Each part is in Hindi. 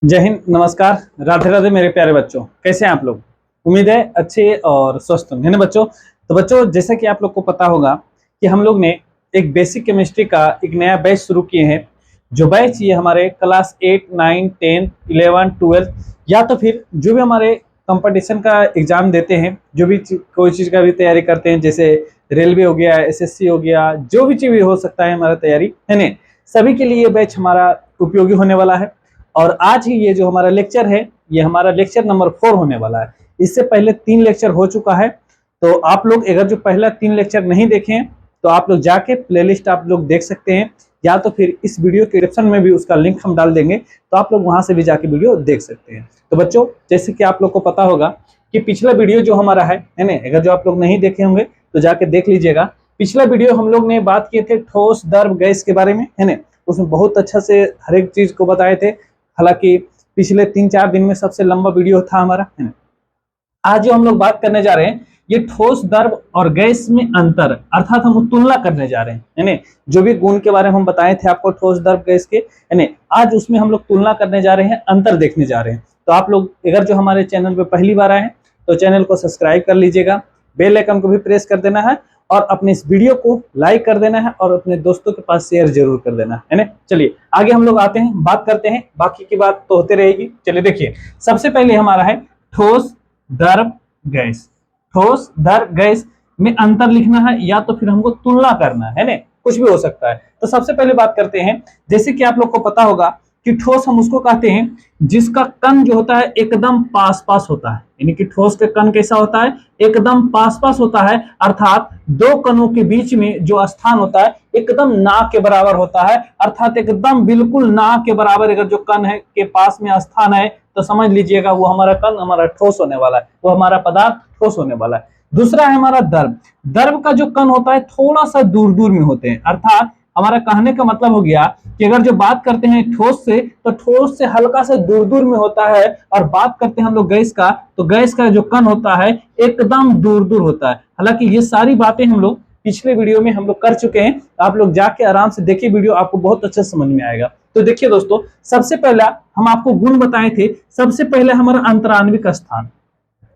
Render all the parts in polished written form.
जय हिंद, नमस्कार, राधे राधे मेरे प्यारे बच्चों। कैसे हैं आप लोग? उम्मीद है अच्छे और स्वस्थ होंगे ना बच्चों। तो बच्चों, जैसा कि आप लोग को पता होगा कि हम लोग ने एक बेसिक केमिस्ट्री का एक नया बैच शुरू किए हैं। जो बैच ये हमारे क्लास 8, 9, 10, 11, 12 या तो फिर जो भी हमारे कंपटीशन का एग्जाम देते हैं, जो भी कोई चीज़ का भी तैयारी करते हैं, जैसे रेलवे हो गया, एसएससी हो गया, जो भी चीज़ भी हो सकता है हमारा तैयारी है ना, सभी के लिए ये बैच हमारा उपयोगी होने वाला है। और आज ही ये जो हमारा लेक्चर है, ये हमारा लेक्चर नंबर 4 होने वाला है। इससे पहले 3 लेक्चर हो चुका है। तो आप लोग अगर जो पहला 3 लेक्चर नहीं देखे हैं तो आप लोग जाके प्लेलिस्ट आप लोग देख सकते हैं, या तो फिर इस वीडियो के डिस्क्रिप्शन में भी उसका लिंक हम डाल देंगे, तो आप लोग वहां से भी जाके वीडियो देख सकते हैं। तो बच्चों, जैसे कि आप लोग को पता होगा कि पिछला वीडियो जो हमारा है ना, अगर जो आप लोग नहीं देखे होंगे तो जाके देख लीजिएगा। पिछला वीडियो हम लोग ने बात किए थे ठोस, द्रव, गैस के बारे में, है ना। उसमें बहुत अच्छा से हर एक चीज को बताए थे। हालांकि पिछले 3-4 दिन में सबसे लंबा वीडियो था हमारा, है ना। आज जो हम लोग बात करने जा रहे हैं, ये ठोस, द्रव और गैस में अंतर, अर्थात हम तुलना करने जा रहे हैं, है ना। जो भी गुण के बारे में हम बताए थे आपको ठोस, द्रव, गैस के, है ना, आज उसमें हम लोग तुलना करने जा रहे हैं, अंतर देखने जा रहे हैं। तो आप लोग अगर जो हमारे चैनल पे पहली बार आए हैं तो चैनल को सब्सक्राइब कर लीजिएगा, बेल आइकन को भी प्रेस कर देना है और अपने इस वीडियो को लाइक कर देना है और अपने दोस्तों के पास शेयर जरूर कर देना है ना। चलिए आगे हम लोग आते हैं, बात करते हैं, बाकी की बात तो होते रहेगी। चलिए देखिए, सबसे पहले हमारा है ठोस, द्रव, गैस। ठोस, द्रव, गैस में अंतर लिखना है या तो फिर हमको तुलना करना है ना, कुछ भी हो सकता है। तो सबसे पहले बात करते हैं, जैसे कि आप लोग को पता होगा कि ठोस हम उसको कहते हैं जिसका कण जो होता है एकदम पास पास होता है। यानी कि ठोस का कण कैसा होता है? एकदम पास पास होता है, अर्थात दो कणों के बीच में जो स्थान होता है एकदम ना के बराबर होता है, अर्थात एकदम बिल्कुल ना के बराबर अगर जो कण है के पास में स्थान है तो समझ लीजिएगा वो हमारा कण हमारा ठोस होने वाला है, वो हमारा पदार्थ ठोस होने वाला है। दूसरा है हमारा द्रव। द्रव का जो कण होता है थोड़ा सा दूर दूर में होते हैं, अर्थात हमारा कहने का मतलब हो गया कि अगर जो बात करते हैं ठोस से, तो ठोस से हल्का सा दूर दूर में होता है, और बात करते हैं हम लोग गैस का, तो गैस का जो कण होता है एकदम दूर दूर होता है। हालांकि ये सारी बातें हम लोग पिछले वीडियो में हम लोग कर चुके हैं, आप लोग जाके आराम से देखिए वीडियो, आपको बहुत अच्छा समझ में आएगा। तो देखिए दोस्तों, सबसे पहला हम आपको गुण बताए थे। सबसे पहले हमारा अंतराण्विक स्थान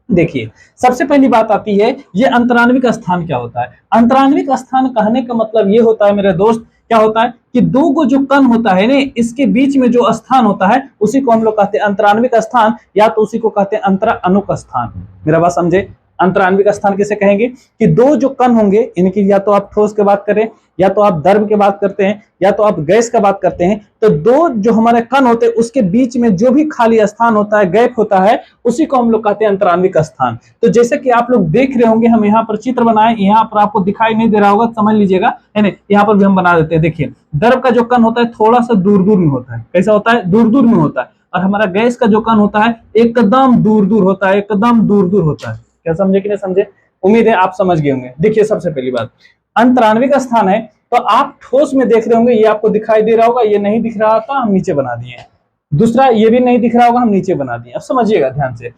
देखिए, सबसे पहली बात आती है ये अंतराण्विक स्थान क्या होता है। अंतराण्विक स्थान कहने का मतलब ये होता है मेरे दोस्त, क्या होता है कि दो को जो कण होता है ना, इसके बीच में जो स्थान होता है उसी को हम लोग कहते हैं अंतराण्विक स्थान, या तो उसी को कहते हैं अंतराणुक स्थान। मेरा बात समझे? अंतराण्विक स्थान किसे कहेंगे कि दो जो कण होंगे, इनकी या तो आप ठोस की बात करें, या तो आप द्रव की बात करते हैं, या तो आप गैस का बात करते हैं, तो दो जो हमारे कण होते हैं उसके बीच में जो भी खाली स्थान होता है, गैप होता है, उसी को हम लोग कहते हैं अंतराण्विक स्थान। तो जैसे कि आप लोग देख रहे होंगे, हम यहाँ पर चित्र बनाए, यहाँ पर आपको दिखाई नहीं दे रहा होगा, समझ लीजिएगा, है ना। यहाँ पर भी हम बना देते हैं। देखिए, द्रव का जो कण होता है थोड़ा सा दूर दूर में होता है। कैसा होता है? दूर दूर में होता है। और हमारा गैस का जो कण होता है एकदम दूर दूर होता है, एकदम दूर दूर होता है। क्या समझे कि नहीं समझे? उम्मीद है आप समझ गए होंगे। देखिए, सबसे पहली बात, अंतराण्विक स्थान है तो आप ठोस में देख रहे होंगे, ये आपको दिखाई दे रहा होगा, ये नहीं दिख रहा था, हम नीचे बना दिए। दूसरा, ये भी नहीं दिख रहा होगा, हम नीचे बना दिए। अब समझिएगा ध्यान से।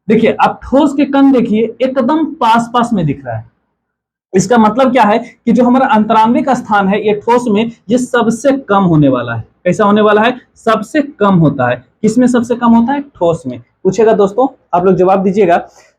देखिए, अब ठोस के कण देखिए एकदम पास पास में दिख रहा है। इसका मतलब क्या है कि जो हमारा अंतराण्विक स्थान है ये ठोस में ये सबसे कम होने वाला है। कैसा होने वाला है? सबसे कम होता है। किसमें सबसे कम होता है? ठोस में। पूछेगा दोस्तों, आप लोग जवाब दीजिएगा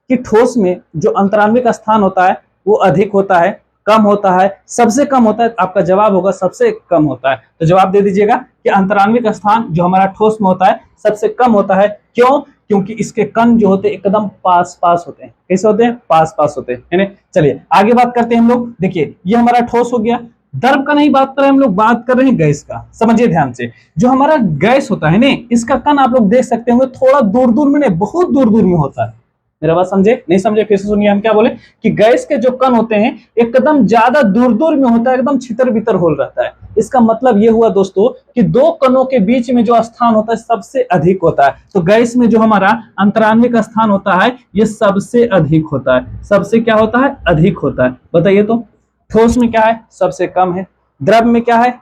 कि ठोस में जो अंतराण्विक स्थान होता है वो अधिक होता है, कम होता है, सबसे कम होता है। आपका जवाब होगा सबसे कम होता है। तो जवाब दे दीजिएगा कि अंतराण्विक स्थान जो हमारा ठोस में होता है सबसे कम होता है। क्यों? क्योंकि इसके कण जो होते हैं एकदम पास पास होते हैं। कैसे होते हैं? पास पास होते हैं, है ना। चलिए आगे बात करते हैं हम लोग। देखिए, ये हमारा ठोस हो गया। द्रव का नहीं बात कर रहे हम लोग, बात कर रहे हैं गैस का। समझिए ध्यान से, जो हमारा गैस होता है ना, इसका कण आप लोग देख सकते होंगे थोड़ा दूर दूर में नहीं, बहुत दूर दूर में होता है। मेरा बात समझे? नहीं समझे? फिर से सुनिए, हम क्या बोले कि गैस के जो कण होते हैं एकदम ज्यादा दूर दूर में होता है, एकदम छितर बितर होल रहता है। इसका मतलब ये हुआ दोस्तों कि दो कणों के बीच में जो स्थान होता है सबसे अधिक होता है। तो गैस में जो हमारा अंतराण्विक स्थान होता है ये सबसे अधिक होता है। सबसे क्या होता है? अधिक होता है। बताइए तो, ठोस में क्या है? सबसे कम है। द्रव में क्या है?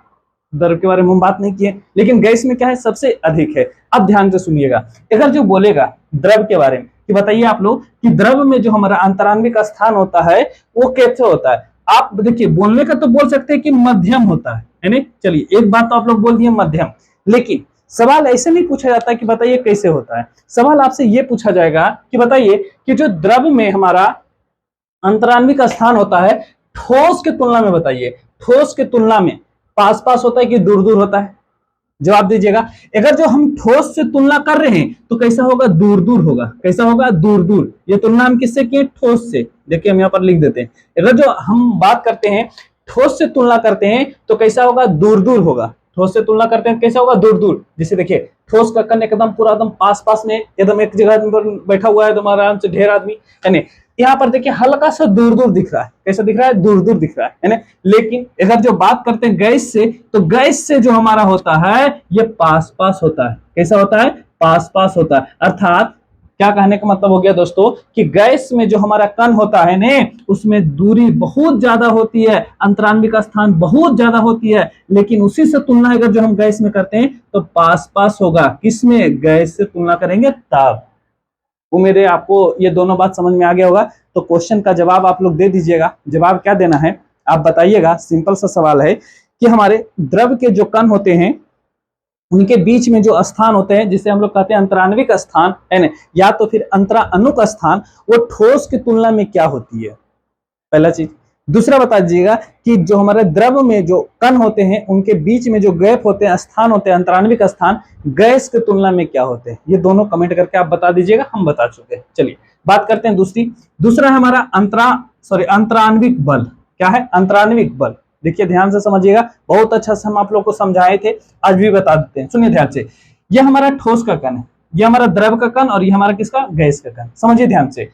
द्रव के बारे में हम बात नहीं किए, लेकिन गैस में क्या है? सबसे अधिक है। अब ध्यान से सुनिएगा, अगर जो बोलेगा द्रव के बारे में कि बताइए आप लोग कि द्रव में जो हमारा अंतराण्विक स्थान होता है वो कैसे होता है। आप देखिए, बोलने का तो बोल सकते हैं कि मध्यम होता है ना। चलिए, एक बात तो आप लोग बोल दिए मध्यम, लेकिन सवाल ऐसे नहीं पूछा जाता कि बताइए कैसे होता है, सवाल आपसे ये पूछा जाएगा कि बताइए कि जो द्रव में हमारा अंतराण्विक स्थान होता है ठोस के तुलना में, बताइए ठोस के तुलना में पास पास होता है कि दूर दूर होता है? जवाब दीजिएगा। अगर जो हम ठोस से तुलना कर रहे हैं तो कैसा होगा? दूर दूर होगा। कैसा होगा? दूर दूर। ये तुलना हम किससे किए? ठोस से। देखिए हम यहाँ पर लिख देते हैं, अगर जो हम बात करते हैं ठोस से तुलना करते हैं तो कैसा होगा? दूर दूर होगा। ठोस से तुलना करते हैं कैसा होगा? दूर दूर। जैसे देखिए ठोस का कण एकदम पूरा एकदम पास पास में एकदम एक जगह पर बैठा हुआ है, तुम्हारा आराम से ढेर आदमी है ना, यहाँ पर देखिए हल्का सा दूर दूर दिख रहा है। कैसा दिख रहा है? दूर दूर दिख रहा है ना। लेकिन अगर जो बात करते हैं गैस से, तो गैस से जो हमारा होता है ये पास पास होता है। कैसा होता है? पास पास होता है। अर्थात क्या कहने का मतलब हो गया दोस्तों कि गैस में जो हमारा कण होता है ने, उसमें दूरी बहुत ज्यादा होती है, अंतराण्विक स्थान बहुत ज्यादा होती है, लेकिन उसी से तुलना अगर जो हम गैस में करते हैं तो पास पास होगा। किसमें? गैस से तुलना करेंगे तब। उम्मीद है आपको ये दोनों बात समझ में आ गया होगा। तो क्वेश्चन का जवाब आप लोग दे दीजिएगा। जवाब क्या देना है आप बताइएगा। सिंपल सा सवाल है कि हमारे द्रव के जो कण होते हैं उनके बीच में जो स्थान होते हैं जिसे हम लोग कहते हैं अंतराण्विक स्थान है ना, या तो फिर अंतराअणुक स्थान, वो ठोस की तुलना में क्या होती है? पहला चीज। दूसरा बता दीजिएगा कि जो हमारे द्रव में जो कण होते हैं उनके बीच में जो गैप होते हैं, स्थान होते हैं, अंतराण्विक स्थान, गैस की तुलना में क्या होते हैं? ये दोनों कमेंट करके आप बता दीजिएगा। हम बता चुके हैं। चलिए बात करते हैं दूसरा है हमारा अंतराण्विक बल। क्या है? अंतराण्विक बल। देखिए ध्यान से समझिएगा, बहुत अच्छा से हम आप लोग को समझाए थे, आज भी बता देते हैं। सुनिए ध्यान से, ये हमारा ठोस का कण है, ये हमारा द्रव का कण, और ये हमारा किसका? गैस का कण। समझिए ध्यान से,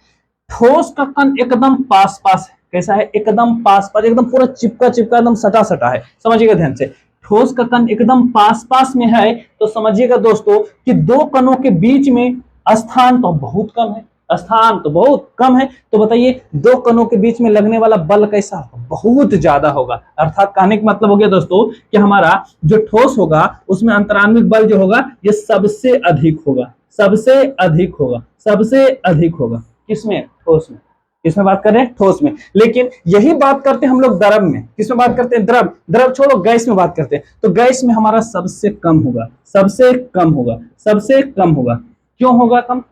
ठोस का कण एकदम पास पास है। कैसा है? एकदम पास पास, एकदम पूरा चिपका चिपका, एकदम सटा सटा है। समझिएगा ध्यान से, ठोस का कण एकदम पास पास में है, तो समझिएगा दोस्तों कि दो कणों के बीच में स्थान तो बहुत कम है, स्थान तो बहुत कम है। तो बताइए दो कणों के बीच में लगने वाला बल कैसा होगा? बहुत ज्यादा होगा। अर्थात कहने का मतलब हो गया दोस्तों कि हमारा जो ठोस होगा उसमें अंतराण्विक बल जो होगा ये सबसे अधिक होगा, सबसे अधिक होगा, सबसे अधिक होगा। किसमें? ठोस में। किसमें बात कर रहे हैं? ठोस में। लेकिन यही बात करते हैं हम लोग द्रव में। किसमें बात करते हैं? द्रव। द्रव छोड़ो, गैस में बात करते हैं। तो गैस में हमारा सबसे कम होगा, सबसे कम होगा, सबसे कम होगा। क्यों होगा कम?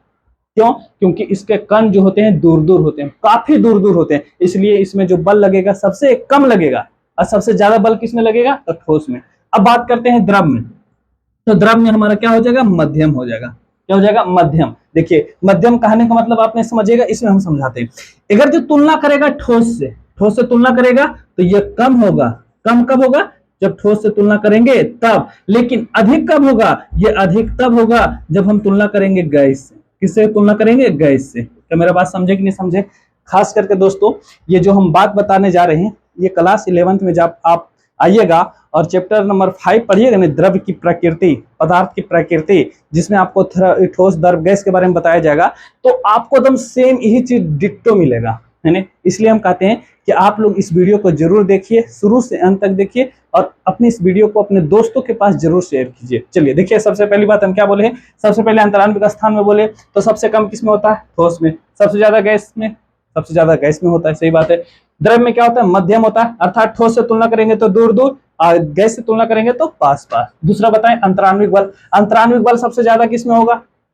क्यों? क्योंकि इसके कण जो होते हैं दूर दूर होते हैं, काफी दूर दूर होते हैं, इसलिए इसमें जो बल लगेगा सबसे कम लगेगा। और सबसे ज्यादा बल किसमें लगेगा? तो ठोस में। अब बात करते हैं द्रव में। तो द्रव में हमारा क्या हो जाएगा? मध्यम हो जाएगा। क्या हो जाएगा? मध्यम। देखिए मध्यम कहने का मतलब आपने समझिएगा, इसमें हम समझाते हैं। अगर जो तुलना करेगा ठोस से, ठोस से तुलना करेगा तो ये कम होगा। कम कब होगा? जब ठोस से तुलना करेंगे तब। लेकिन अधिक कब होगा? ये अधिक तब होगा जब हम तुलना करेंगे गैस से। किससे तुलना करेंगे? गैस से। क्या मेरा बात समझे कि नहीं समझे? खास करके दोस्तों ये जो हम बात बताने जा रहे हैं ये क्लास 11th में जब आप आइएगा और चैप्टर नंबर 5 पढ़िएगा ना, द्रव की प्रकृति, पदार्थ की प्रकृति, जिसमें आपको ठोस, द्रव, गैस के बारे में बताया जाएगा, तो आपको एकदम सेम यही चीज डिट्टो मिलेगा, है ना। इसलिए हम कहते हैं कि आप लोग इस वीडियो को जरूर देखिए, शुरू से अंत तक देखिए, और अपनी इस वीडियो को अपने दोस्तों के पास जरूर शेयर कीजिए। चलिए देखिए, सबसे पहली बात हम क्या बोले हैं? सबसे पहले अंतराण्विक स्थान में बोले तो सबसे कम किसमें होता है? ठोस में। सबसे ज्यादा गैस में, सबसे ज्यादा गैस में होता है, सही बात है। द्रव में क्या होता है? मध्यम होता है, अर्थात ठोस से तुलना करेंगे तो दूर दूर, और गैस से तुलना करेंगे तो पास पास। दूसरा बताएं अंतराण्विक बल। अंतराण्विक बल सबसे ज्यादा किसमें होगा?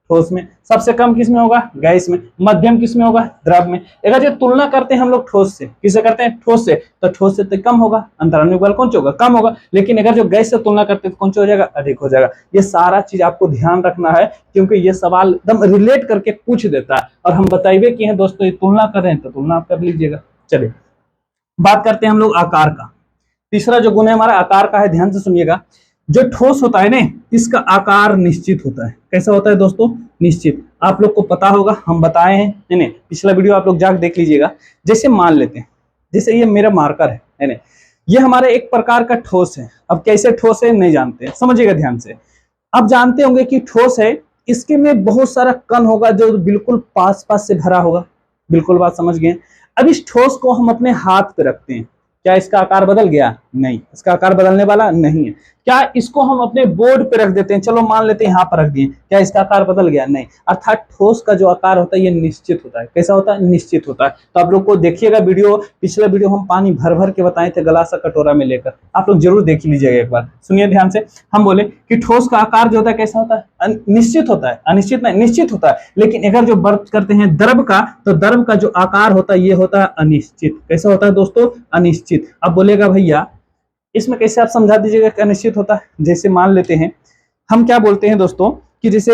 ठोस में। सबसे कम किसमें होगा? गैस में। मध्यम किसमें होगा? द्रव में। अगर जो तुलना करते हैं हम लोग ठोस से, किससे करते हैं? ठोस से, तो ठोस से तो कम होगा, अंतराण्विक बल कौन सा होगा? कम होगा। लेकिन अगर जो गैस से तुलना करते हैं तो कौन सा हो जाएगा? अधिक हो जाएगा। ये सारा चीज आपको ध्यान रखना है, क्योंकि ये सवाल एकदम रिलेट करके पूछ देता है, और हम बताइए कि दोस्तों ये तुलना कर रहे हैं तो तुलना आप कर लीजिएगा। चलिए बात करते हैं हम लोग आकार का। तीसरा जो गुण है हमारा आकार का है, ध्यान से सुनिएगा। जो ठोस होता है ना, इसका आकार निश्चित होता है। कैसा होता है दोस्तों? निश्चित। आप लोग को पता होगा, हम बताए हैं, है ना। पिछला वीडियो आप लोग जाकर देख लीजिएगा। जैसे मान लेते हैं, जैसे ये मेरा मार्कर है ना, ये हमारे एक प्रकार का ठोस है। अब कैसे ठोस है नहीं जानते, समझिएगा ध्यान से। अब जानते होंगे कि ठोस है, इसके में बहुत सारा कण होगा जो बिल्कुल पास पास से भरा होगा। बिल्कुल बात समझ गए। अब इस ठोस को हम अपने हाथ पे रखते हैं, क्या इसका आकार बदल गया? नहीं, इसका आकार बदलने वाला नहीं है। क्या इसको हम अपने बोर्ड पे रख देते हैं, चलो मान लेते हैं यहाँ पर रख दिए, क्या इसका आकार बदल गया? नहीं। अर्थात ठोस का जो आकार होता है ये निश्चित होता है। कैसा होता है? निश्चित होता है। तो आप लोग को देखिएगा वीडियो, पिछला वीडियो हम पानी भर भर के बताए थे गलास कटोरा में लेकर, आप लोग जरूर देख लीजिएगा एक बार, सुनिए ध्यान से। हम बोले कि ठोस का आकार जो होता है कैसा होता है? निश्चित होता है। अनिश्चित नहीं, निश्चित होता है। लेकिन अगर जो बात करते हैं द्रव का, तो द्रव का जो आकार होता है ये होता है अनिश्चित। कैसा होता है दोस्तों? अनिश्चित। अब बोलेगा भैया इसमें कैसे आप समझा दीजिएगा कि अनिश्चित होता है। जैसे मान लेते हैं हम क्या बोलते हैं दोस्तों कि जैसे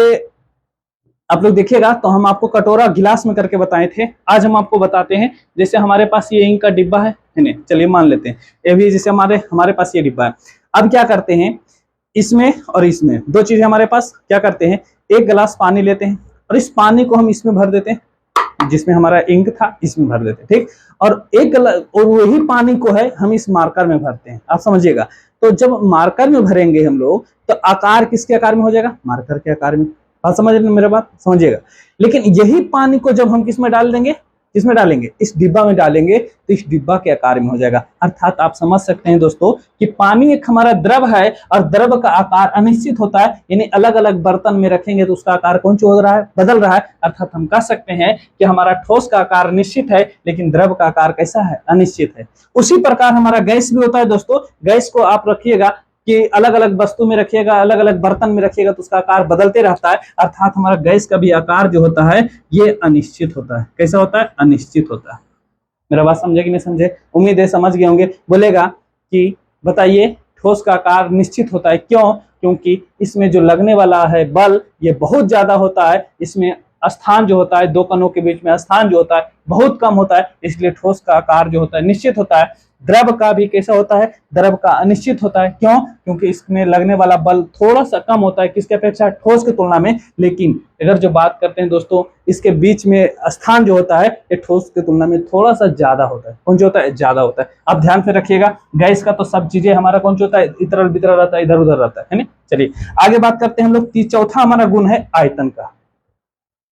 आप लोग देखिएगा तो हम आपको कटोरा गिलास में करके बताए थे, आज हम आपको बताते हैं जैसे हमारे पास ये इंक का डिब्बा है नहीं, चलिए मान लेते हैं ये भी जैसे हमारे पास ये डिब्बा है। अब क्या करते हैं, इसमें और इसमें दो चीजें हमारे पास, क्या करते हैं, एक गिलास पानी लेते हैं और इस पानी को हम इसमें भर देते हैं, जिसमें हमारा इंक था इसमें भर देते हैं, ठीक। और और वही पानी को है हम इस मार्कर में भरते हैं, आप समझिएगा। तो जब मार्कर में भरेंगे हम लोग तो आकार किसके आकार में हो जाएगा? मार्कर के आकार में। बात समझ रहे हैं मेरा बात? समझिएगा। लेकिन यही पानी को जब हम किस में डाल देंगे, किसमें डालेंगे? इस डिब्बा में डालेंगे तो इस डिब्बा के आकार में हो जाएगा। अर्थात आप समझ सकते हैं दोस्तों कि पानी एक हमारा द्रव है और द्रव का आकार अनिश्चित होता है, यानी अलग अलग बर्तन में रखेंगे तो उसका आकार कौन सा हो रहा है? बदल रहा है। अर्थात हम कह सकते हैं कि हमारा ठोस का आकार निश्चित है लेकिन द्रव का आकार कैसा है? अनिश्चित है। उसी प्रकार हमारा गैस भी होता है दोस्तों। गैस को आप रखिएगा कि अलग अलग वस्तु में रखिएगा, अलग अलग बर्तन में रखिएगा तो उसका आकार बदलते रहता है। अर्थात हमारा गैस का भी आकार जो होता है ये अनिश्चित होता है। कैसा होता है? अनिश्चित होता है। मेरा बात समझे कि नहीं समझे? उम्मीद है समझ गए होंगे। बोलेगा कि बताइए ठोस का आकार निश्चित होता है, क्यों? क्योंकि इसमें जो लगने वाला है बल ये बहुत ज्यादा होता है, इसमें स्थान जो होता है दो कणों के बीच में स्थान जो होता है बहुत कम होता है, इसलिए ठोस का आकार जो होता है निश्चित होता है। द्रव का भी कैसा होता है? द्रव का अनिश्चित होता है। क्यों? क्योंकि इसमें लगने वाला बल थोड़ा सा कम होता है किसके अपेक्षा? ठोस की तुलना में। लेकिन अगर जो बात करते हैं दोस्तों इसके बीच में स्थान जो होता है ये ठोस की तुलना में थोड़ा सा ज्यादा होता है। कौन जो होता है? ज्यादा होता है। आप ध्यान से रखिएगा, गैस का तो सब चीजें हमारा कौन जो होता है? इधर बितर रहता है, इधर उधर रहता है ना। चलिए आगे बात करते हैं हम लोग। चौथा हमारा गुण है आयतन का।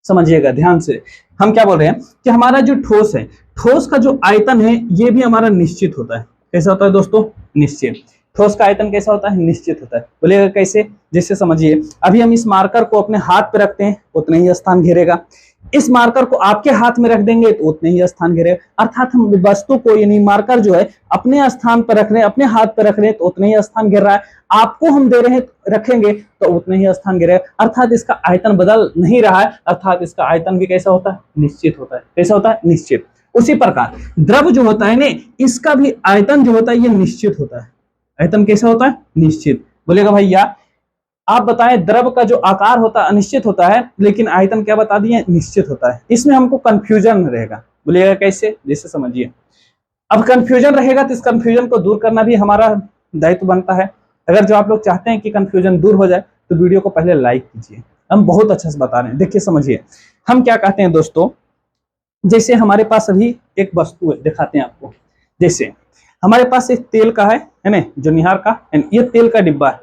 समझिएगा ध्यान से, हम क्या बोल रहे हैं कि हमारा जो ठोस है, ठोस का जो आयतन है ये भी हमारा निश्चित होता है। कैसा होता है दोस्तों? निश्चित। ठोस का आयतन कैसा होता है? निश्चित होता है। बोलिएगा कैसे? जैसे समझिए अभी हम इस मार्कर को अपने हाथ पे रखते हैं उतने ही स्थान घेरेगा, इस मार्कर को आपके हाथ में रख देंगे तो उतने ही स्थान घेरेगा। अर्थात हम वस्तु को यानी मार्कर जो है अपने स्थान पर रख रहे हैं, अपने हाथ पर रख रहे हैं तो उतने ही स्थान घेर रहा है, आपको हम दे रहे हैं रखेंगे तो उतने ही स्थान घेरेगा। अर्थात इसका आयतन बदल नहीं रहा है, अर्थात इसका आयतन भी कैसा होता है? निश्चित होता है। कैसा होता है? निश्चित। उसी प्रकार द्रव जो होता है ना इसका भी आयतन जो होता है ये निश्चित होता है। आयतन कैसा होता है? निश्चित। बोलेगा भैया आप बताएं द्रव का जो आकार होता है अनिश्चित होता है लेकिन आयतन क्या बता दिए? निश्चित होता है। इसमें हमको कंफ्यूजन रहेगा। बोलिएगा कैसे? जैसे समझिए अब कंफ्यूजन रहेगा तो इस कंफ्यूजन को दूर करना भी हमारा दायित्व बनता है। अगर जो आप लोग चाहते हैं कि कंफ्यूजन दूर हो जाए तो वीडियो को पहले लाइक कीजिए। हम बहुत अच्छे से बता रहे हैं, देखिए समझिए हम क्या कहते हैं दोस्तों। जैसे हमारे पास अभी एक वस्तु है, दिखाते हैं आपको। जैसे हमारे पास एक तेल का है ना, जो निहार का, ये तेल का डिब्बा है,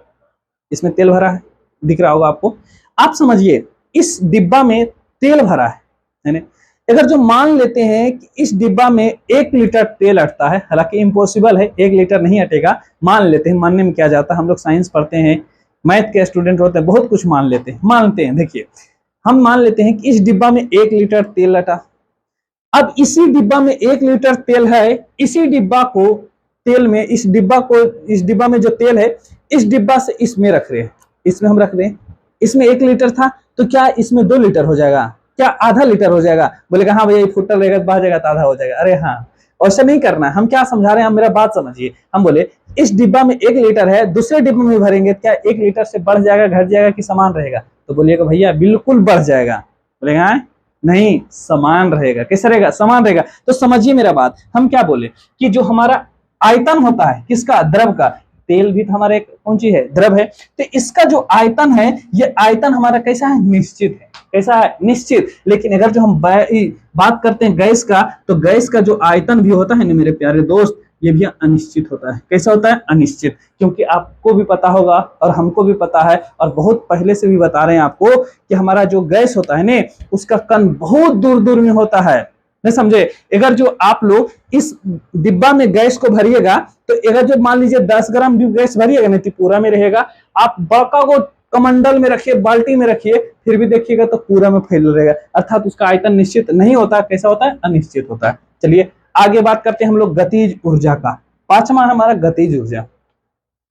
इसमें तेल भरा है, दिख रहा होगा आपको। आप समझिए इस डिब्बा में तेल भरा है ना। अगर जो मान लेते हैं कि इस डिब्बा में 1 लीटर तेल अटता है, हालांकि इम्पॉसिबल है 1 लीटर नहीं अटेगा, मान लेते हैं, मानने में क्या जाता है, हम लोग साइंस पढ़ते हैं, मैथ के स्टूडेंट होते हैं, बहुत कुछ मान लेते हैं, मानते हैं। देखिए हम मान लेते हैं कि इस डिब्बा में 1 लीटर तेल अटा। अब इसी डिब्बा में 1 लीटर तेल है, इसी डिब्बा को तेल में, इस डिब्बा में जो तेल है इस डिब्बा से इसमें रख रहे हैं, इसमें हम रख रहे हैं। इसमें 1 लीटर था तो क्या इसमें 2 लीटर हो जाएगा? क्या आधा लीटर हो जाएगा? बोलेगा हाँ भैया ये फुटल रहेगा तो बह जाएगा तो आधा हो जाएगा। अरे हाँ, ऐसा नहीं करना है। हम क्या समझा रहे हैं, हम मेरा बात समझिए। हम बोले इस डिब्बा में 1 लीटर है, दूसरे डिब्बे में भरेंगे क्या 1 लीटर से बढ़ जाएगा, घट जाएगा कि समान रहेगा? तो बोलिएगा भैया बिल्कुल बढ़ जाएगा। बोलेगा नहीं, समान रहेगा। कैसा रहेगा? समान रहेगा। तो समझिए मेरा बात, हम क्या बोले कि जो हमारा आयतन होता है किसका? द्रव का। तेल भी तो हमारे कौन सी है? द्रव है। तो इसका जो आयतन है ये आयतन हमारा कैसा है? निश्चित है। कैसा है? निश्चित। लेकिन अगर जो हम बात करते हैं गैस का, तो गैस का जो आयतन भी होता है ना मेरे प्यारे दोस्त, ये भी अनिश्चित होता है। कैसा होता है? अनिश्चित। क्योंकि आपको भी पता होगा और हमको भी पता है और बहुत पहले से भी बता रहे हैं आपको कि हमारा जो गैस होता है ना उसका कण बहुत दूर दूर में होता है। नहीं समझे? अगर जो आप लोग इस डिब्बा में गैस को भरिएगा, तो अगर जो मान लीजिए 10 ग्राम भी गैस भरिएगा नहीं तो पूरा में रहेगा। आप बड़का को कमंडल में रखिए, बाल्टी में रखिए, फिर भी देखिएगा तो पूरा में फैल रहेगा, अर्थात उसका आयतन निश्चित नहीं होता। कैसा होता है? अनिश्चित होता है। चलिए आगे बात करते हैं हम लोग गतिज ऊर्जा का। पांचवा हमारा गतिज ऊर्जा,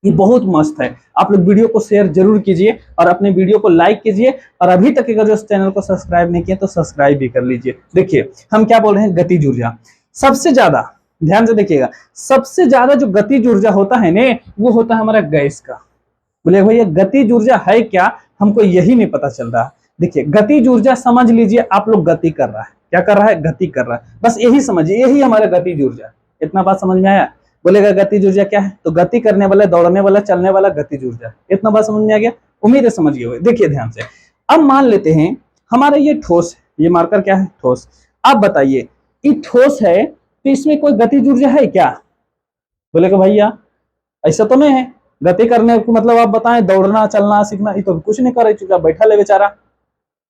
ये बहुत मस्त है। आप लोग वीडियो को शेयर जरूर कीजिए और अपने वीडियो को लाइक कीजिए, और अभी तक अगर जो इस चैनल को सब्सक्राइब नहीं किए तो सब्सक्राइब भी कर लीजिए। देखिए हम क्या बोल रहे हैं, गतिज ऊर्जा। सबसे ज्यादा ध्यान से देखिएगा, सबसे ज्यादा जो गतिज ऊर्जा होता है ने, वो होता है हमारा गैस का। बोले भैया गतिज ऊर्जा है क्या, हमको यही नहीं पता चल रहा। देखिए गतिज ऊर्जा समझ लीजिए आप लोग गति कर रहा है। क्या कर रहा है? गति कर रहा है। बस यही समझिए, यही हमारा गतिज ऊर्जा। इतना बात समझ में आया? बोलेगा गतिज ऊर्जा क्या है, तो गति करने वाला, दौड़ने वाला, चलने वाला गतिज ऊर्जा। इतना बात समझ में आ गया? उम्मीद है समझ गए होंगे। देखिए ध्यान से, अब मान लेते हैं हमारा ये ठोस, ये मार्कर क्या है? ठोस। आप बताइए ये ठोस है तो इसमें कोई गतिज ऊर्जा है क्या? बोलेगा भैया ऐसा तो नहीं है। गति करने को मतलब आप बताएं, दौड़ना, चलना, सीखना, ये तो कुछ नहीं कर रही, बैठा ले बेचारा।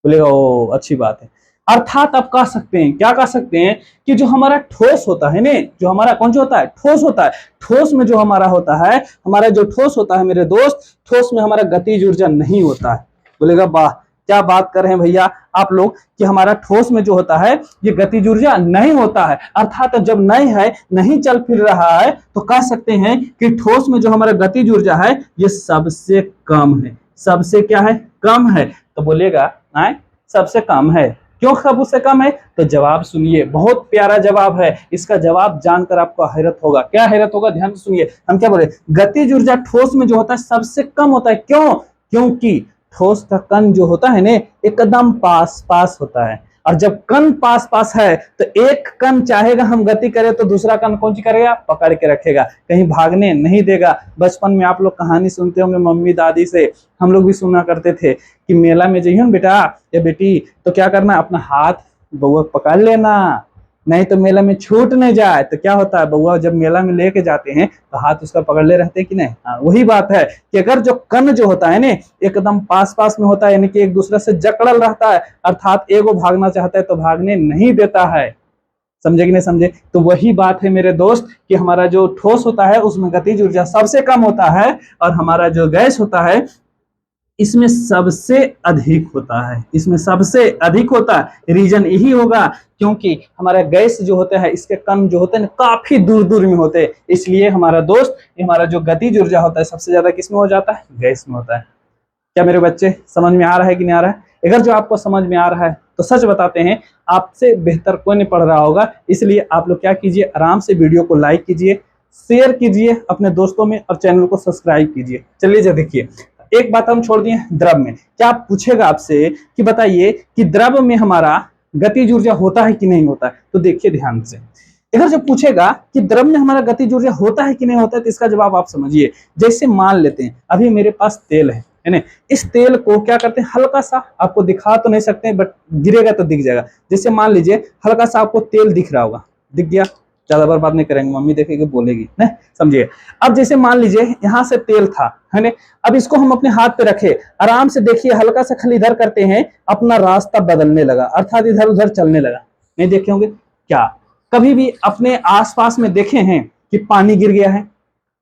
बोलेगा ओ अच्छी बात है। अर्थात आप कह सकते हैं, क्या कह सकते हैं, कि जो हमारा ठोस होता है ने, जो हमारा कौन सा होता है? ठोस होता है। ठोस में जो हमारा होता है, हमारा जो ठोस होता है मेरे दोस्त, ठोस में हमारा गतिज ऊर्जा नहीं होता है। बोलेगा वाह क्या बात कर रहे हैं भैया आप लोग, कि हमारा ठोस में जो होता है ये गतिज ऊर्जा नहीं होता है। अर्थात जब नहीं है, नहीं चल फिर रहा है, तो कह सकते हैं कि ठोस में जो हमारा गतिज ऊर्जा है ये सबसे कम है। सबसे क्या है? कम है। तो बोलेगा सबसे कम है। क्यों सबसे कम है? तो जवाब सुनिए, बहुत प्यारा जवाब है। इसका जवाब जानकर आपको हैरत होगा। क्या हैरत होगा? ध्यान से सुनिए। हम क्या बोले, गतिज ऊर्जा ठोस में जो होता है सबसे कम होता है। क्यों? क्योंकि ठोस का कण जो होता है ने, एकदम पास पास होता है, और जब कण पास पास है तो एक कण चाहेगा हम गति करें तो दूसरा कण कौन सी करेगा? पकड़ के रखेगा, कहीं भागने नहीं देगा। बचपन में आप लोग कहानी सुनते होंगे मम्मी दादी से, हम लोग भी सुना करते थे कि मेला में जाइए बेटा या बेटी तो क्या करना, अपना हाथ बउआ पकड़ लेना, नहीं तो मेला में छूट नहीं जाए। तो क्या होता है, बउआ जब मेला में लेके जाते हैं तो हाथ उसका पकड़ ले रहते कि नहीं? हाँ वही बात है कि अगर जो कण जो होता है ना एकदम पास पास में होता है, यानी कि एक दूसरे से जकड़ल रहता है, अर्थात एगो भागना चाहता है तो भागने नहीं देता है। समझे कि नहीं समझे? तो वही बात है मेरे दोस्त कि हमारा जो ठोस होता है उसमें गतिज ऊर्जा सबसे कम होता है, और हमारा जो गैस होता है इसमें सबसे अधिक होता है। इसमें सबसे अधिक होता है। रीजन यही होगा क्योंकि हमारा गैस जो होता है इसके कण जो होते हैं काफी दूर दूर में होते हैं, इसलिए हमारा दोस्त हमारा जो गतिज ऊर्जा होता है सबसे ज्यादा किसमें हो जाता है? गैस में होता है। क्या मेरे बच्चे समझ में आ रहा है कि नहीं आ रहा है? अगर जो आपको समझ में आ रहा है तो सच बताते हैं आपसे बेहतर कोई नहीं पढ़ रहा होगा, इसलिए आप लोग क्या कीजिए, आराम से वीडियो को लाइक कीजिए, शेयर कीजिए अपने दोस्तों में, और चैनल को सब्सक्राइब कीजिए। चलिए जब देखिए एक बात हम छोड़ दिए, द्रव में क्या पूछेगा आपसे कि बताइए कि द्रव में हमारा गतिज ऊर्जा होता है कि नहीं होता है? तो देखिए ध्यान से, इधर जो पूछेगा कि द्रव में हमारा गतिज ऊर्जा होता है कि नहीं होता है, तो इसका जवाब आप समझिए। जैसे मान लेते हैं अभी मेरे पास तेल है ना, इस तेल को क्या करते हैं, हल्का सा, आपको दिखा तो नहीं सकते बट गिरेगा तो दिख जाएगा। जैसे मान लीजिए हल्का सा आपको तेल दिख रहा होगा, दिख गया, ज्यादा बर्बाद नहीं करेंगे, मम्मी देखेगी बोलेगी ना, समझिए। अब जैसे मान लीजिए यहाँ से तेल था, है ना, अब इसको हम अपने हाथ पे रखे, आराम से देखिए हल्का सा खाली इधर करते हैं, अपना रास्ता बदलने लगा, अर्थात इधर उधर चलने लगा। नहीं देखे होंगे क्या? कभी भी अपने आसपास में देखे हैं कि पानी गिर गया है?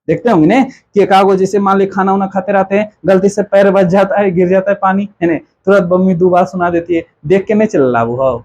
देखते होंगे ना कि कागो जैसे मान ली खाना वाना खाते रहते हैं, गलती से पैर बच जाता है, गिर जाता है पानी, है ना, तुरंत मम्मी दो बार सुना देती है, देख के नहीं चल रहा वो,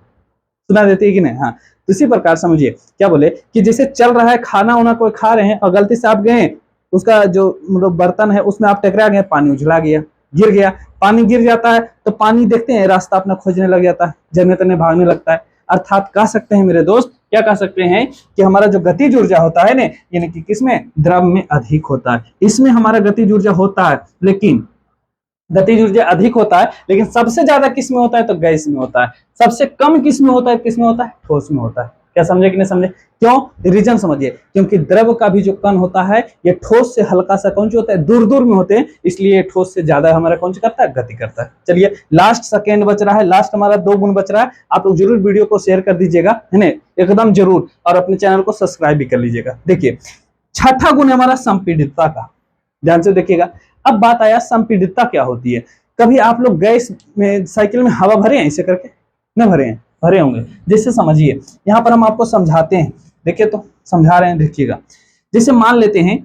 सुना देती है कि नहीं? हाँ, तो इसी प्रकार समझिए क्या बोले कि जैसे चल रहा है, खाना वाना कोई खा रहे हैं और गलती से आप गए, उसका जो मतलब बर्तन है उसमें आप टकरा गए, पानी उछला गया, गिर गया, पानी गिर जाता है तो पानी देखते हैं रास्ता अपना खोजने लग जाता है, जने तने भागने लगता है। अर्थात कह सकते हैं मेरे दोस्त, क्या कह सकते हैं कि हमारा जो गतिज ऊर्जा होता है ना, यानी कि किसमें? द्रव में अधिक होता है। इसमें हमारा गतिज ऊर्जा होता है, लेकिन गतिज ऊर्जा अधिक होता है, लेकिन सबसे ज्यादा किसमें होता है? तो गैस में होता है। सबसे कम किसमें होता है? किसमें होता है? ठोस में होता है। क्या समझे कि नहीं समझे? क्यों? रीजन समझिए, क्योंकि द्रव का भी जो कण होता है ये ठोस से हल्का सा कौन सा होता है? दूर दूर में होते हैं, इसलिए ठोस से ज्यादा हमारा कौन सा करता है? गति करता है। चलिए लास्ट सेकेंड बच रहा है, लास्ट हमारा 2 गुण बच रहा है। आप लोग जरूर वीडियो को शेयर कर दीजिएगा, है ना, एकदम जरूर, और अपने चैनल को सब्सक्राइब भी कर लीजिएगा। देखिए छठा गुण हमारा संपीड़ितता का, ध्यान से देखिएगा। अब बात आया संपीड़ितता क्या होती है। कभी आप लोग गैस में, साइकिल में हवा भरे हैं ऐसे करके? नहीं भरे हैं? भरे होंगे। जैसे समझिए, यहाँ पर हम आपको समझाते हैं, देखिए तो समझा रहे हैं, देखिएगा। जैसे मान लेते हैं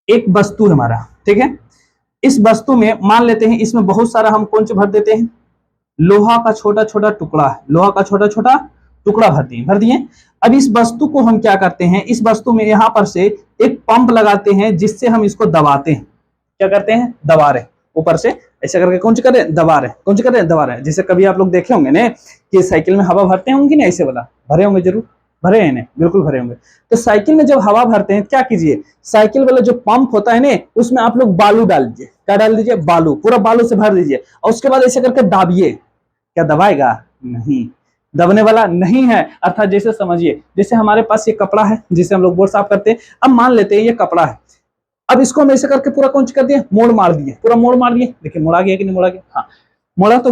एक वस्तु है हमारा, ठीक है, इस वस्तु में मान लेते हैं इसमें बहुत सारा हम कौन से भर देते हैं, लोहा का छोटा छोटा टुकड़ा है, लोहा का छोटा छोटा टुकड़ा भर दिए। अब इस वस्तु को हम क्या करते हैं, इस वस्तु में यहां पर से एक पंप लगाते हैं जिससे हम इसको दबाते हैं। क्या करते हैं, दबा रहे, ऊपर से ऐसे करके कौन सी कर रहे, दबा रहे, कौन सी कर रहे, दबा रहे। जैसे कभी आप लोग देखे होंगे ना कि साइकिल में हवा भरते होंगे ना, ऐसे वाला भरे होंगे, जरूर भरे हैं ना, बिल्कुल भरे होंगे। तो साइकिल में जब हवा भरते हैं क्या कीजिए, साइकिल वाला जो पंप होता है ना, उसमें आप लोग बालू डाल दीजिए। क्या डाल दीजिए, बालू, पूरा बालू से भर दीजिए और उसके बाद ऐसे करके दाबिए। क्या दबाएगा, नहीं, दबने वाला नहीं है। अर्थात जैसे समझिए, जैसे हमारे पास ये कपड़ा है जिसे हम लोग बोर्ड साफ करते हैं। अब मान लेते हैं ये कपड़ा है, अब इसको हम ऐसे करके पूरा कौन कर दिए, मोड़ मार दिए, पूरा मोड़ मार दिए। देखिए मोड़ा गया कि नहीं मोड़ा गया, हाँ मोड़ा तो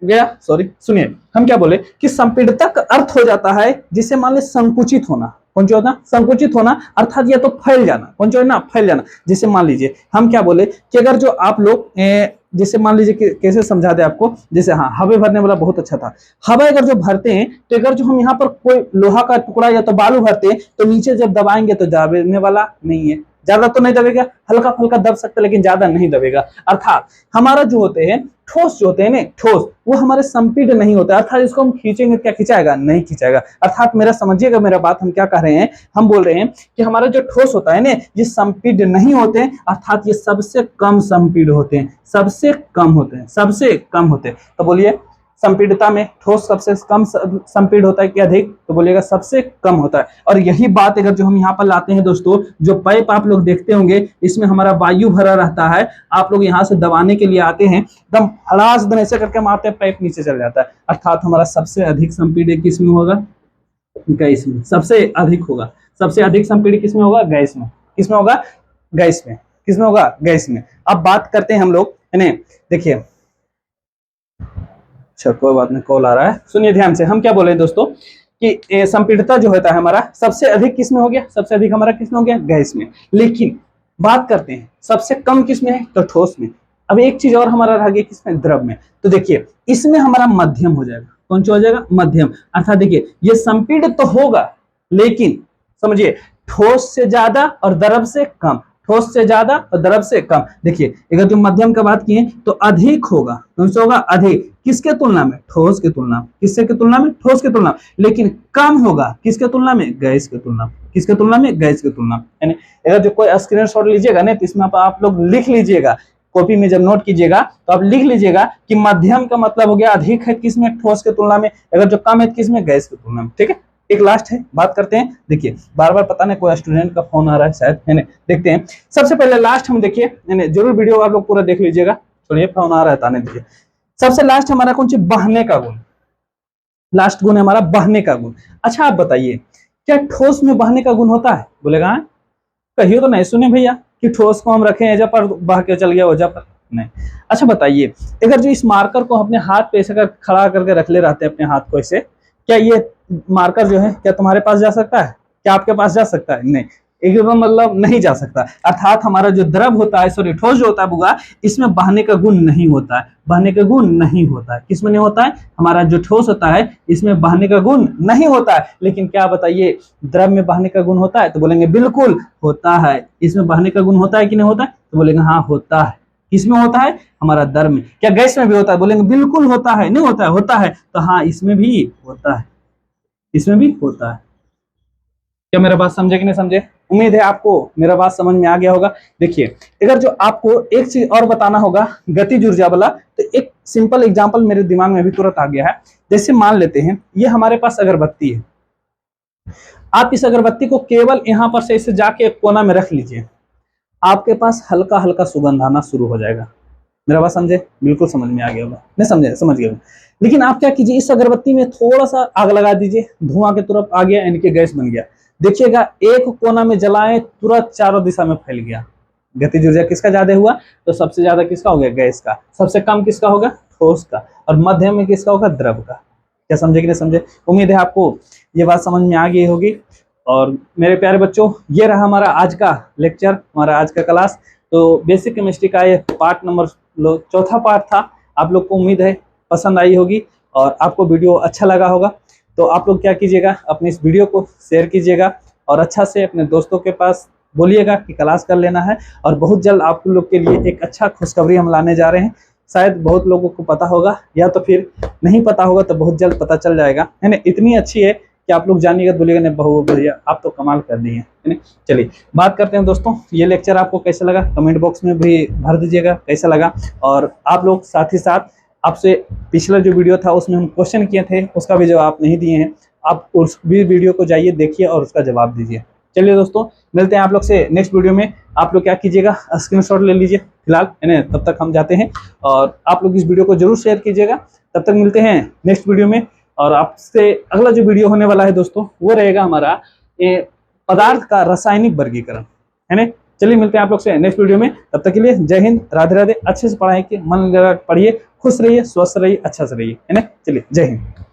गया, सॉरी। सुनिए हम क्या बोले कि संपीड़ितक का अर्थ हो जाता है जिसे मान ले संकुचित होना, कौन सा होता, संकुचित होना, अर्थात ये तो फैल जाना, कौन सा है ना, फैल जाना। जैसे मान लीजिए हम क्या बोले कि अगर जो आप लोग जैसे मान लीजिए कि कैसे समझा दे आपको, जैसे हाँ हवा भरने वाला बहुत अच्छा था। हवा अगर जो भरते हैं तो अगर जो हम यहाँ पर कोई लोहा का टुकड़ा या तो बालू भरते हैं तो नीचे जब दबाएंगे तो दबने वाला नहीं है, ज्यादा तो नहीं दबेगा, हल्का फुल्का दब सकता है लेकिन ज्यादा नहीं दबेगा। अर्थात हमारा जो होते हैं ठोस, जो होते हैं ना ठोस, वो हमारे संपीड़ नहीं होता, अर्थात इसको हम खींचेंगे क्या खिंचाएगा, नहीं खिंचाएगा। अर्थात मेरा समझिएगा मेरा बात, हम क्या कह रहे हैं, हम बोल रहे हैं कि हमारा जो ठोस होता है ना, ये संपीड़ नहीं होते, अर्थात ये सबसे कम संपीड़ होते हैं, सबसे कम होते हैं, सबसे कम होते हैं। तो बोलिए संपीड़ता में ठोस सबसे कम संपीड़ होता है कि अधिक, तो बोलिएगा सबसे कम होता है। और यही बात अगर जो हम यहाँ पर लाते हैं दोस्तों, जो पाइप आप लोग देखते होंगे इसमें हमारा वायु भरा रहता है, आप लोग यहाँ से दबाने के लिए आते हैं, एकदम हड़ास दम ऐसे करके मारते हैं, पाइप नीचे चल जाता है। अर्थात हमारा सबसे अधिक संपीड़ किसमें होगा, गैस में सबसे अधिक होगा। सबसे अधिक संपीड़ किसमें होगा, गैस में। किसमें होगा, गैस में। किसमें होगा, गैस में। अब बात करते हैं हम लोग, है ना, देखिए, अच्छा कोई बात नहीं, कॉल आ रहा है, सुनिए ध्यान से। हम क्या बोले दोस्तों कि संपीड़ितता जो होता है हमारा सबसे अधिक किसमें हो गया, सबसे अधिक हमारा किसमें हो गया, गैस में। लेकिन बात करते हैं सबसे कम किसमें है, तो ठोस में। अब एक चीज और हमारा रह गया किसमें, द्रव में। तो देखिए इसमें हमारा मध्यम हो जाएगा, कौन सा हो जाएगा, मध्यम। अर्थात देखिए ये संपीड़ तो होगा लेकिन समझिए ठोस से ज्यादा और द्रव से कम, ठोस से ज्यादा और द्रव से कम। देखिए अगर जो मध्यम का बात किए तो अधिक होगा, कौन सा होगा, अधिक, किसके तुलना में, ठोस की तुलना में। किससे की तुलना में, ठोस की तुलना में। लेकिन कम होगा किसके तुलना में, गैस की तुलना में। किसके तुलना में, गैस की तुलना में। अगर जो कोई स्क्रीनशॉट लीजिएगा ना तो इसमें आप लोग लिख लीजिएगा, कॉपी में जब नोट कीजिएगा तो आप लिख लीजिएगा कि मध्यम का मतलब हो गया अधिक है किसमें, ठोस के तुलना में, अगर जो कम है किसमें, गैस की तुलना में। ठीक है, एक लास्ट है, बात करते हैं। देखिए बार बार पता नहीं कोई स्टूडेंट का फोन आ रहा है शायद, है ना, देखते हैं। सबसे पहले लास्ट हम देखिए, जरूर वीडियो आप लोग पूरा देख लीजिएगा, छोड़िए फोन आ रहा है ताने दीजिए। सबसे लास्ट हमारा कौन सी, बहने का गुण। लास्ट गुण है हमारा बहने का गुण। अच्छा आप बताइए क्या ठोस में बहने का गुण होता है, बोलेगा हाँ, कहिए तो नहीं सुने भैया कि ठोस को हम रखें एजा पर बह के चल गया ओजा पर, नहीं। अच्छा बताइए अगर जो इस मार्कर को अपने हाथ पे ऐसे कर खड़ा करके रख ले रहते हैं अपने हाथ को ऐसे, क्या ये मार्कर जो है क्या तुम्हारे पास जा सकता है, क्या आपके पास जा सकता है, नहीं, एकदम मतलब नहीं जा सकता। अर्थात हमारा जो द्रव होता है, सॉरी ठोस जो होता है बुआ, इसमें बहने का गुण नहीं होता है, बहने का गुण नहीं होता है। किसमें नहीं होता है, हमारा जो ठोस होता है इसमें बहने का गुण नहीं होता है। लेकिन क्या बताइए द्रव में बहने का गुण होता है, तो बोलेंगे बिल्कुल होता है। इसमें बहने का गुण होता है कि नहीं होता है, तो बोलेंगे हाँ होता है। किसमें होता है, हमारा द्रव में। क्या गैस में भी होता है, बोलेंगे बिल्कुल होता है, नहीं होता है, होता है। तो हाँ इसमें भी होता है, इसमें भी होता है। क्या मेरा बात समझे कि नहीं समझे, उम्मीद है आपको मेरा बात समझ में आ गया होगा। देखिए अगर जो आपको एक चीज और बताना होगा गतिज ऊर्जा वाला, तो एक सिंपल एग्जांपल मेरे दिमाग में अभी तुरंत आ गया है। जैसे मान लेते हैं ये हमारे पास अगरबत्ती है, आप इस अगरबत्ती को केवल यहाँ पर से इसे जाके एक कोना में रख लीजिए, आपके पास हल्का हल्का सुगंध आना शुरू हो जाएगा। मेरा बात समझे, बिल्कुल समझ में आ गया होगा, नहीं समझे, समझ गए। लेकिन आप क्या कीजिए, इस अगरबत्ती में थोड़ा सा आग लगा दीजिए, धुआं के तरफ आ गया, यानी कि गैस बन गया। देखिएगा एक कोना में जलाएं तुरंत चारों दिशा में फैल गया। गतिज ऊर्जा किसका ज्यादा हुआ, तो सबसे ज्यादा किसका हो गया, गैस का। सबसे कम किसका होगा, ठोस का। और मध्यम में किसका होगा, द्रव का। क्या समझे कि नहीं समझे, उम्मीद है आपको ये बात समझ में आ गई होगी। और मेरे प्यारे बच्चों ये रहा हमारा आज का लेक्चर, हमारा आज का क्लास। तो बेसिक केमिस्ट्री का ये पार्ट नंबर चौथा पार्ट था। आप लोग को उम्मीद है पसंद आई होगी। और आपको वीडियो अच्छा लगा होगा तो आप लोग क्या कीजिएगा, अपनी इस वीडियो को शेयर कीजिएगा और अच्छा से अपने दोस्तों के पास बोलिएगा कि क्लास कर लेना है। और बहुत जल्द आप लोग के लिए एक अच्छा खुशखबरी हम लाने जा रहे हैं। शायद बहुत लोगों को पता होगा या तो फिर नहीं पता होगा, तो बहुत जल्द पता चल जाएगा, है ना। इतनी अच्छी है कि आप लोग जानिएगा, बोलिएगा नहीं बहू भैया आप तो कमाल कर दिए, है ना। चलिए बात करते हैं दोस्तों, ये लेक्चर आपको कैसा लगा कमेंट बॉक्स में भी भर दीजिएगा कैसा लगा। और आप लोग साथ ही साथ आपसे पिछला जो वीडियो था उसमें हम क्वेश्चन किए थे उसका भी जवाब नहीं दिए हैं, आप उस भी वीडियो को जाइए देखिए और उसका जवाब दीजिए। चलिए दोस्तों मिलते हैं आप लोग से नेक्स्ट वीडियो में। आप लोग क्या कीजिएगा, स्क्रीनशॉट ले लीजिए फिलहाल, है ना। तब तक हम जाते हैं और आप लोग इस वीडियो को जरूर शेयर कीजिएगा। तब तक मिलते हैं नेक्स्ट वीडियो में। और आपसे अगला जो वीडियो होने वाला है दोस्तों वो रहेगा हमारा पदार्थ का रासायनिक वर्गीकरण, है ना। चलिए मिलते हैं आप लोग से नेक्स्ट वीडियो में। तब तक के लिए जय हिंद, राधे राधे। अच्छे से पढ़ाई के मन लगा पढ़िए, खुश रहिए, स्वस्थ रहिए, अच्छा से रहिए, है ना। चलिए जय हिंद।